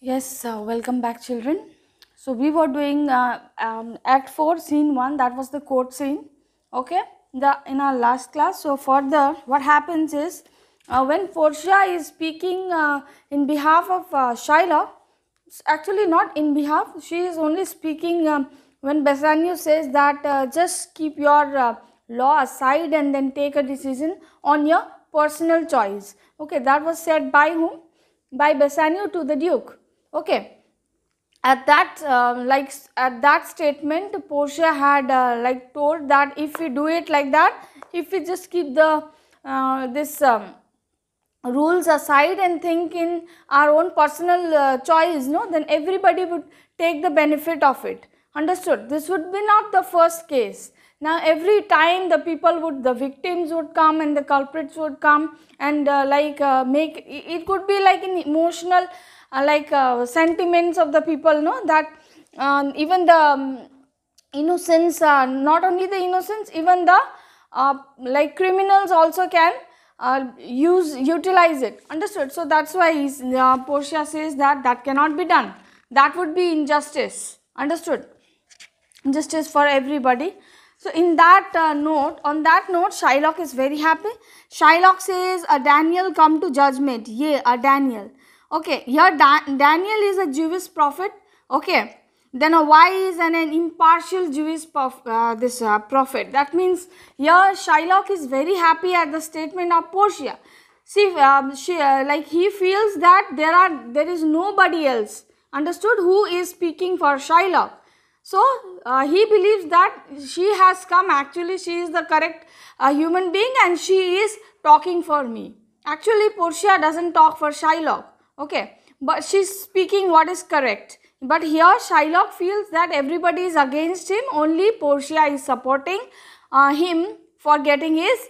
Yes, welcome back, children. So we were doing Act 4, Scene 1. That was the court scene. Okay, in our last class. So further, what happens is when Portia is speaking in behalf of Shylock, actually not in behalf. She is only speaking when Bassanio says that just keep your law aside and then take a decision on your personal choice. Okay, that was said by whom? By Bassanio to the Duke. Okay, at that at that statement, Portia had told that if we do it like that, if we just keep the this rules aside and think in our own personal choice, no, then everybody would take the benefit of it. Understood? This would be not the first case. Now every time the victims would come and the culprits would come and make it could be like an emotional sentiments of the people, no, that even the innocents, not only the innocents, even the criminals also can utilize it. Understood? So that's why Portia says that that cannot be done. That would be injustice. Understood? Injustice for everybody. So in that on that note, Shylock is very happy. Shylock says, Daniel come to judgment. Yea, Daniel. Okay, here Daniel is a Jewish prophet. Okay, then a wise and an impartial Jewish prophet. That means here Shylock is very happy at the statement of Portia. See, he feels that there is nobody else, understood, who is speaking for Shylock. So he believes that she has come. Actually, she is the correct human being, and she is talking for me. Actually, Portia doesn't talk for Shylock. Okay, but she's speaking what is correct. But here Shylock feels that everybody is against him, only Portia is supporting him for getting his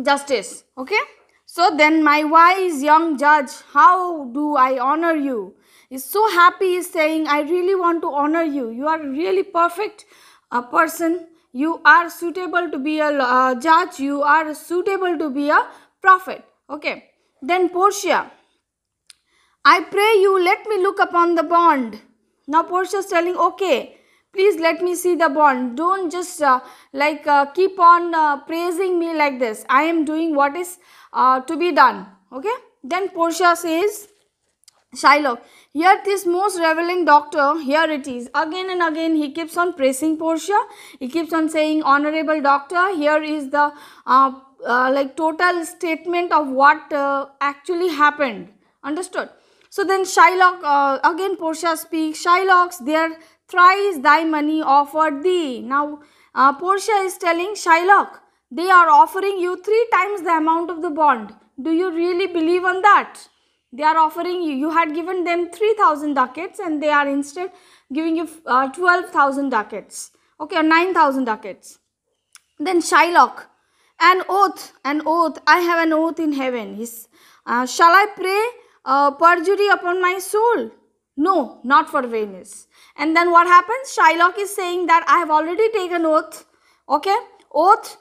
justice. Okay, so then my wise young judge, how do I honor you? Is so happy, is saying, I really want to honor you. You are really perfect person. You are suitable to be a judge. You are suitable to be a prophet. Okay. Then Portia, I pray you, let me look upon the bond. Now Portia is telling, okay, please let me see the bond. Don't just keep on praising me like this. I am doing what is to be done. Okay. Then Portia says, Shylock, here this most reverend doctor, here it is. Again and again he keeps on praising Portia. He keeps on saying, honorable doctor, here is the total statement of what actually happened. Understood? So then Shylock, again Portia speaks, Shylocks, there thrice thy money offered thee. Now Portia is telling Shylock, they are offering you 3 times the amount of the bond. Do you really believe on that? They are offering you, you had given them 3,000 ducats and they are instead giving you 12,000 ducats. Okay, or 9,000 ducats. Then Shylock, an oath, I have an oath in heaven. Shall I pray perjury upon my soul? No, not for Venus. And then what happens? Shylock is saying that I have already taken oath. Okay, oath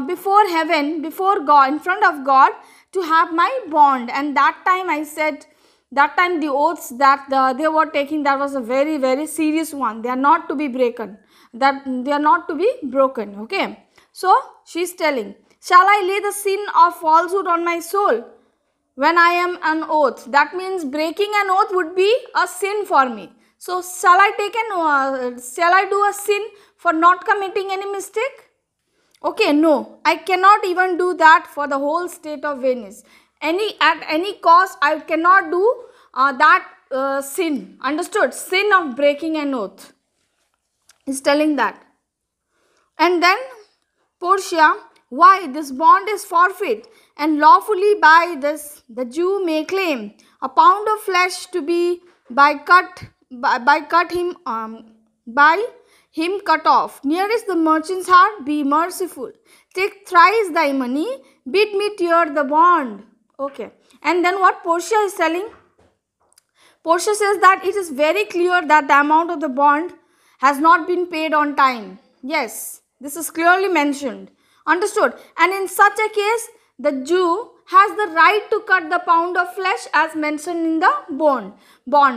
before heaven, before God, in front of God, to have my bond. And that time I said, that time the oaths that they were taking, that was a very, very serious one. They are not to be broken. Okay. So she is telling, shall I lay the sin of falsehood on my soul when I am an oath? That means breaking an oath would be a sin for me. So shall I do a sin for not committing any mistake? Okay, no, I cannot even do that for the whole state of Venice. At any cost, I cannot do that sin. Understood? Sin of breaking an oath. Is telling that. And then Portia, why this bond is forfeit, and lawfully by this the Jew may claim a pound of flesh to be by him cut off. Nearest the merchant's heart, be merciful. Take thrice thy money, bid me tear the bond. Okay. And then what Portia is telling? Portia says that it is very clear that the amount of the bond has not been paid on time. Yes, this is clearly mentioned. Understood? And in such a case, the Jew has the right to cut the pound of flesh as mentioned in the bond.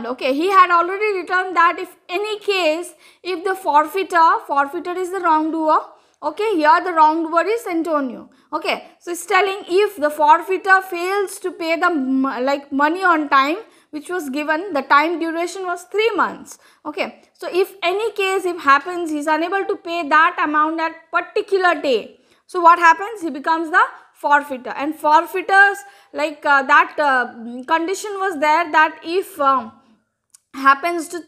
Okay, he had already written that if any case, if the forfeiter is the wrongdoer. Okay, here the wrongdoer is Antonio. Okay, so it's telling if the forfeiter fails to pay the money on time, which was given, the time duration was 3 months. Okay, so if any case if happens, he is unable to pay that amount at particular day. So what happens? He becomes the forfeiter, and forfeiters condition was there that if happens to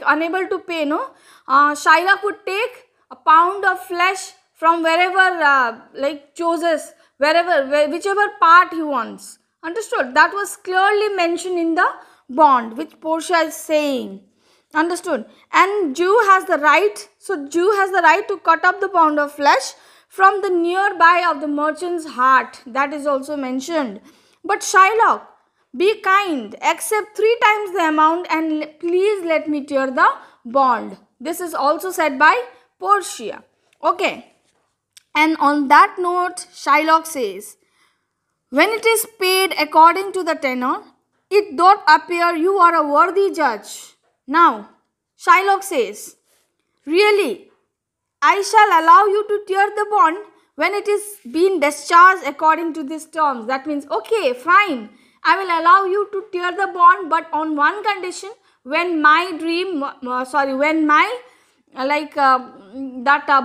unable to pay, Shylock would take a pound of flesh from wherever chooses whichever part he wants. Understood? That was clearly mentioned in the bond which Portia is saying. Understood? And Jew has the right. So Jew has the right to cut up the pound of flesh from the nearby of the merchant's heart. That is also mentioned. But Shylock, be kind, accept 3 times the amount and please let me tear the bond. This is also said by Portia. Okay. And on that note, Shylock says, when it is paid according to the tenor, it doth appear you are a worthy judge. Now, Shylock says, really, I shall allow you to tear the bond when it is been discharged according to these terms. That means, okay, fine, I will allow you to tear the bond, but on one condition, when my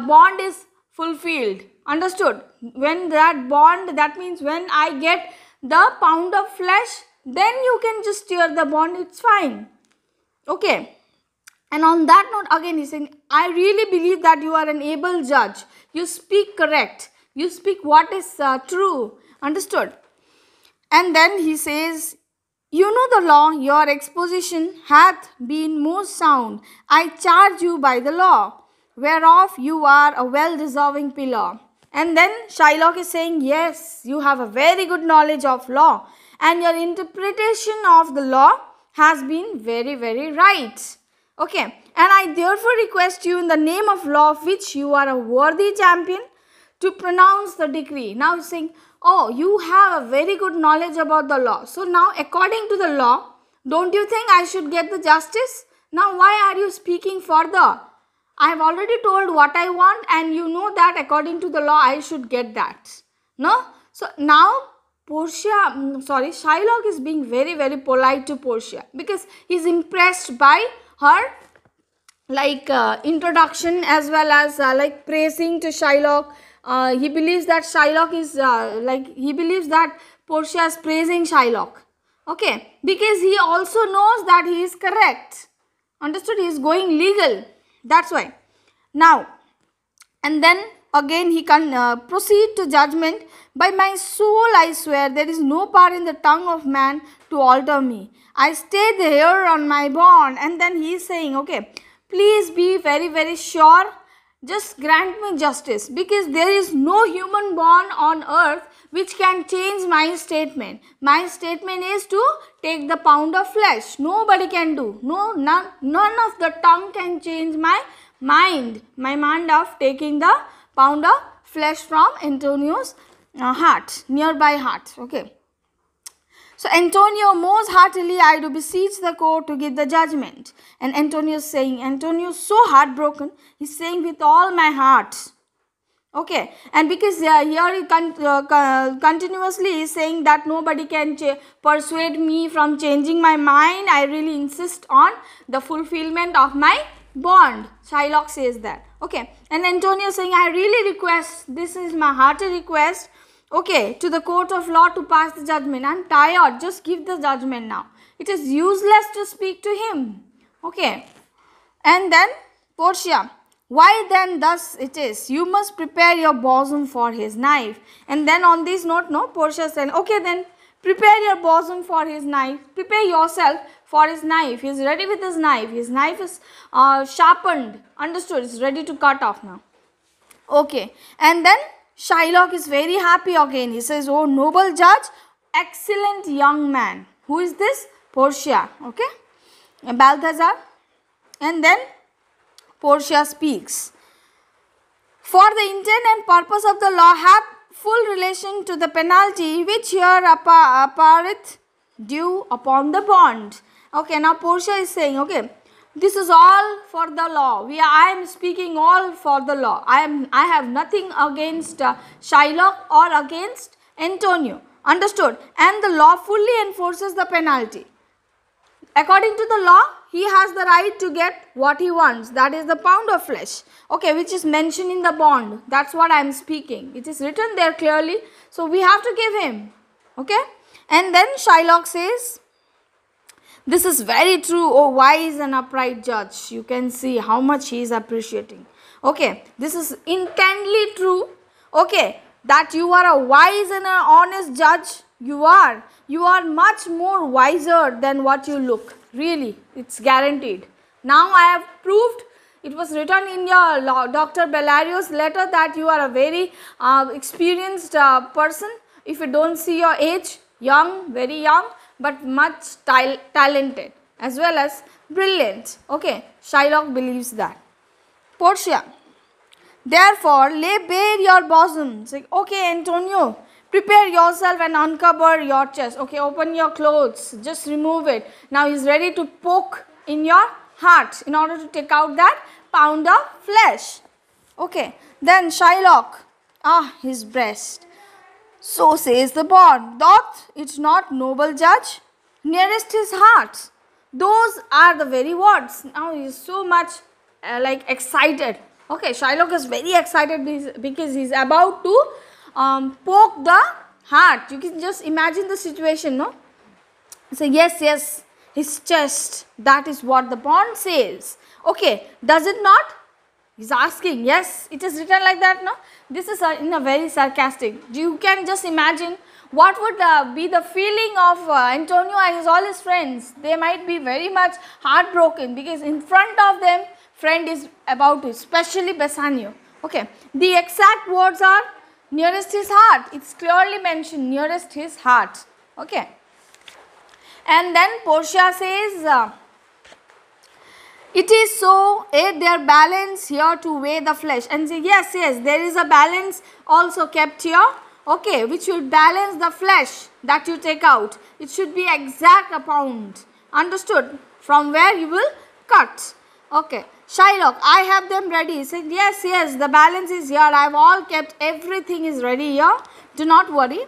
bond is fulfilled. Understood? When that bond, that means when I get the pound of flesh, then you can just tear the bond, it's fine. Okay. And on that note, again he is saying, I really believe that you are an able judge. You speak correct. You speak what is true. Understood? And then he says, you know the law, your exposition hath been most sound. I charge you by the law, whereof you are a well-deserving pillar. And then Shylock is saying, yes, you have a very good knowledge of law and your interpretation of the law has been very, very right. Okay, and I therefore request you in the name of law of which you are a worthy champion to pronounce the decree. Now he's saying, oh, you have a very good knowledge about the law. So now according to the law, don't you think I should get the justice? Now why are you speaking further? I have already told what I want and you know that according to the law I should get that. No? So now Shylock is being very, very polite to Portia because he is impressed by her introduction as well as praising to Shylock. He believes that Shylock is he believes that Portia is praising Shylock. Okay, because he also knows that he is correct. Understood? He is going legal. That's why. Now, and then again he can proceed to judgment. By my soul I swear there is no power in the tongue of man to alter me. I stay here on my bond. And then he is saying, okay, please be very, very sure. Just grant me justice because there is no human born on earth which can change my statement. My statement is to take the pound of flesh. Nobody can do. None of the tongue can change my mind of taking the pound of flesh from Antonio's heart, nearby heart. Okay. So Antonio, most heartily I do beseech the court to give the judgment. And Antonio is saying, Antonio is so heartbroken, he is saying with all my heart. Okay, and because here he continuously is saying that nobody can persuade me from changing my mind, I really insist on the fulfillment of my bond. Shylock says that. Okay, and Antonio is saying, I really request, this is my hearty request, okay, to the court of law to pass the judgment. I am tired, just give the judgment now. It is useless to speak to him. Okay, and then Portia, why then thus it is, you must prepare your bosom for his knife. And then on this note, Portia said, okay then, prepare your bosom for his knife, prepare yourself for his knife. He is ready with his knife is sharpened, understood, is ready to cut off now. Okay, and then Shylock is very happy again. He says, oh noble judge, excellent young man. Who is this? Portia. Okay, Balthazar. And then Portia speaks. For the intent and purpose of the law hath full relation to the penalty which here appeareth due upon the bond. Okay, now Portia is saying, okay, this is all for the law. I am speaking all for the law. I have nothing against Shylock or against Antonio. Understood? And the law fully enforces the penalty. According to the law, he has the right to get what he wants. That is the pound of flesh. Okay, which is mentioned in the bond. That's what I am speaking. It is written there clearly. So we have to give him. Okay. And then Shylock says, this is very true, O wise and upright judge. You can see how much he is appreciating. Okay, this is intently true. Okay, that you are a wise and an honest judge. You are much more wiser than what you look. Really, it's guaranteed. Now I have proved. It was written in your Dr. Bellario's letter that you are a very experienced person. If you don't see your age, young, very young, but much talented as well as brilliant. Okay, Shylock believes that. Portia, therefore lay bare your bosom. Say, okay, Antonio, prepare yourself and uncover your chest. Okay, open your clothes, just remove it. Now he is ready to poke in your heart in order to take out that pound of flesh. Okay, then Shylock, his breast. So says the bond, doth it not noble judge, nearest his heart. Those are the very words. Now he is so much excited. Okay, Shylock is very excited because he is about to poke the heart. You can just imagine the situation, no? So yes, his chest. That is what the bond says. Okay, does it not? He's asking. Yes, it is written like that, no? This is in a very sarcastic. You can just imagine what would be the feeling of Antonio and all his friends. They might be very much heartbroken because in front of them, friend is about to, especially Bassanio. Okay, the exact words are nearest his heart. It's clearly mentioned, nearest his heart. Okay. And then Portia says, it is so, aid their balance here to weigh the flesh. And say, yes, there is a balance also kept here. Okay, which will balance the flesh that you take out. It should be exact a pound. Understood? From where you will cut. Okay. Shylock, I have them ready. He said, yes, the balance is here. I have all kept, everything is ready here. Do not worry.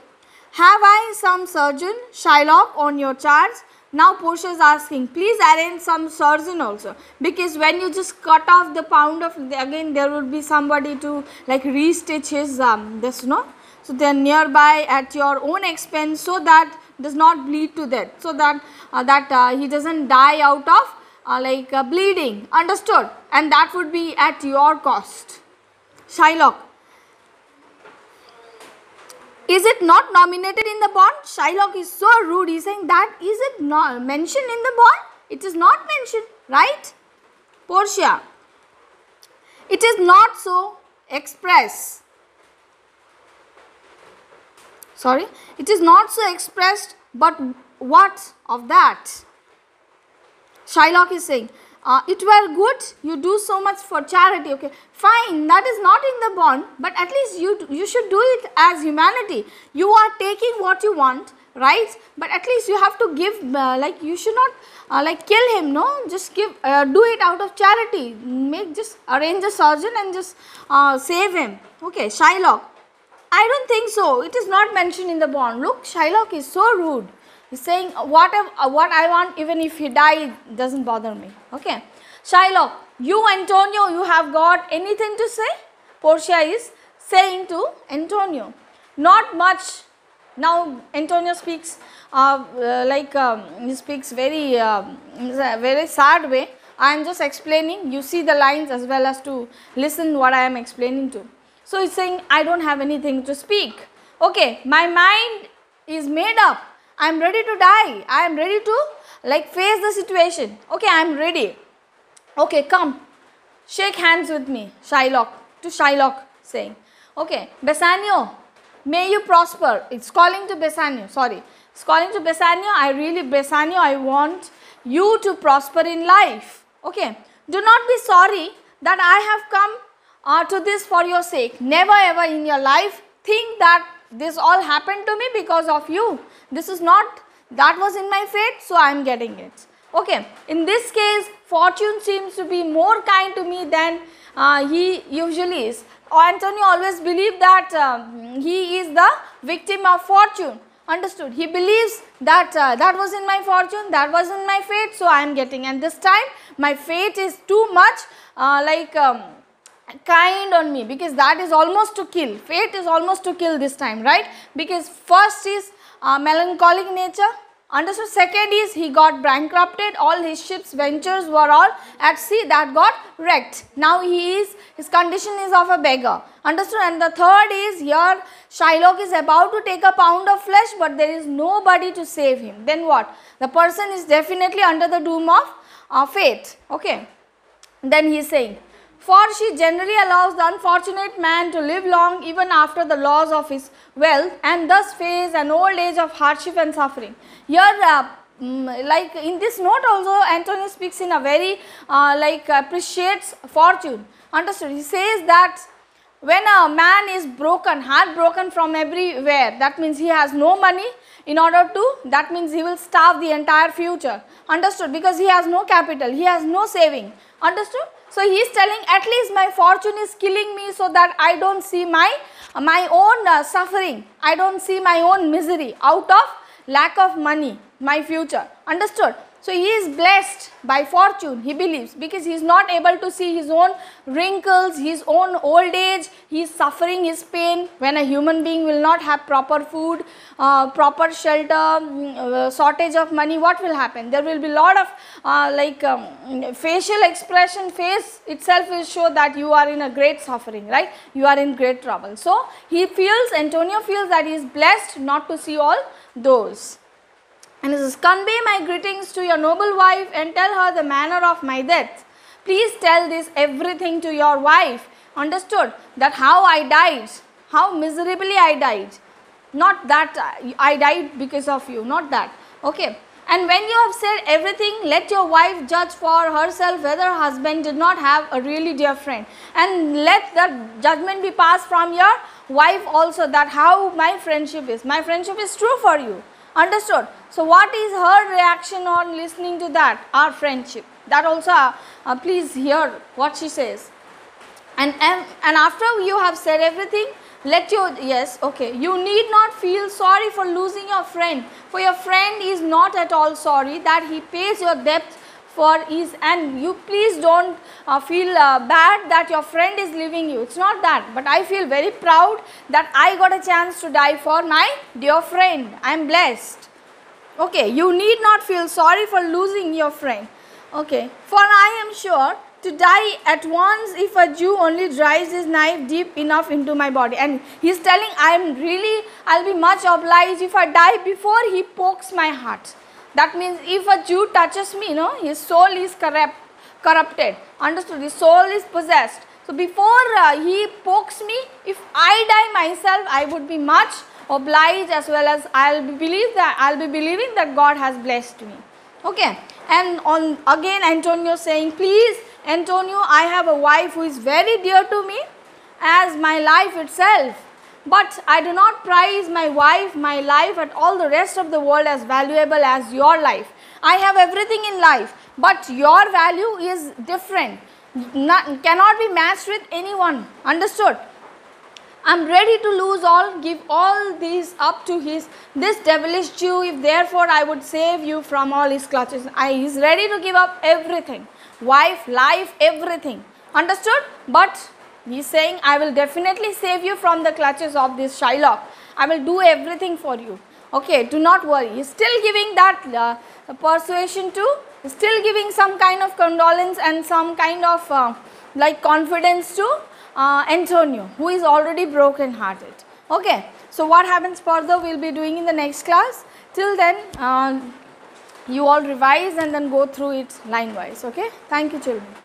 Have I some surgeon, Shylock, on your charge? Now Portia is asking, please arrange some surgeon also. Because when you just cut off the pound of, again there would be somebody to restitch his, So they are nearby at your own expense so that does not bleed to death. So that he doesn't die out of bleeding. Understood? And that would be at your cost. Shylock, is it not nominated in the bond? Shylock is so rude. He is saying that is it not mentioned in the bond? It is not mentioned, right? Portia, it is not so express. Sorry, it is not so expressed, but what of that? Shylock is saying, it were good you do so much for charity. Okay, fine, that is not in the bond, but at least you should do it as humanity. You are taking what you want, right? But at least you have to give, you should not kill him, no? Just do it out of charity. Just arrange a surgeon and just save him. Okay, Shylock, I don't think so. It is not mentioned in the bond. Look, Shylock is so rude. He's saying what I want, even if he dies, doesn't bother me. Okay. Shylock, you Antonio, you have got anything to say? Portia is saying to Antonio. Not much. Now Antonio speaks he speaks very very sad way. I am just explaining. You see the lines as well as to listen what I am explaining to. So he's saying, I don't have anything to speak. Okay, my mind is made up. I am ready to die. I am ready to face the situation. Okay, I am ready. Okay, come. Shake hands with me. Shylock. To Shylock saying. Okay, Bassanio, may you prosper. It's calling to Bassanio. Sorry. It's calling to Bassanio. Bassanio, I want you to prosper in life. Okay. Do not be sorry that I have come to this for your sake. Never ever in your life think that this all happened to me because of you. This is not, that was in my fate, so I am getting it. Okay, in this case, fortune seems to be more kind to me than he usually is. Antonio always believed that he is the victim of fortune. Understood? He believes that that was in my fortune, that was in my fate, so I am getting, and this time my fate is too much kind on me, because that is almost to kill. Fate is almost to kill this time, right? Because first is melancholic nature. Understood? Second is he got bankrupted, all his ship's ventures were all at sea, that got wrecked. Now his condition is of a beggar. Understood? And the third is here Shylock is about to take a pound of flesh, but there is nobody to save him. Then what? The person is definitely under the doom of fate. Okay. Then he is saying, for she generally allows the unfortunate man to live long even after the loss of his wealth, and thus face an old age of hardship and suffering. Here like in this note also, Antonio speaks in a very appreciates fortune. Understood? He says that when a man is broken, heartbroken from everywhere, that means he has no money in order to, that means he will starve the entire future. Understood? Because he has no capital, he has no saving. Understood? So he is telling, at least my fortune is killing me so that I don't see my own suffering, I don't see my own misery out of lack of money, my future. Understood? So he is blessed by fortune, he believes, because he is not able to see his own wrinkles, his own old age, he is suffering his pain. When a human being will not have proper food, proper shelter, shortage of money, what will happen? There will be lot of facial expression, face itself will show that you are in a great suffering, right? You are in great trouble. So he feels, Antonio feels that he is blessed not to see all those. And he says, convey my greetings to your noble wife and tell her the manner of my death. Please tell this everything to your wife. Understood? That how I died, how miserably I died. Not that I died because of you, not that. Okay. And when you have said everything, let your wife judge for herself whether her husband did not have a really dear friend. And let the judgment be passed from your wife also, that how my friendship is. My friendship is true for you. Understood? So what is her reaction on listening to that, our friendship? That also please hear what she says. And after you have said everything, let your, yes, okay, you need not feel sorry for losing your friend, for your friend is not at all sorry that he pays your debt for his, and you please don't feel bad that your friend is leaving you. It's not that, but I feel very proud that I got a chance to die for my dear friend. I am blessed. Okay, you need not feel sorry for losing your friend. Okay, for I am sure to die at once if a Jew only drives his knife deep enough into my body. And he is telling, I'll be much obliged if I die before he pokes my heart. That means if a Jew touches me, his soul is corrupted. Understood? His soul is possessed. So before he pokes me, if I die myself, I would be much obliged, as well as I'll be believing that God has blessed me. Okay. And again Antonio saying, please Antonio, I have a wife who is very dear to me as my life itself. But I do not prize my wife, my life, and all the rest of the world as valuable as your life. I have everything in life, but your value is different, cannot be matched with anyone. Understood? I am ready to lose all, give all these up to this devilish Jew, if therefore I would save you from all his clutches. He is ready to give up everything, wife, life, everything. Understood? But he is saying, I will definitely save you from the clutches of this Shylock. I will do everything for you. Okay, do not worry. He is still giving that persuasion to, still giving some kind of condolence and some kind of confidence to Antonio, who is already broken hearted. Okay, so what happens further we will be doing in the next class. Till then, you all revise and then go through it line wise. Okay, thank you children.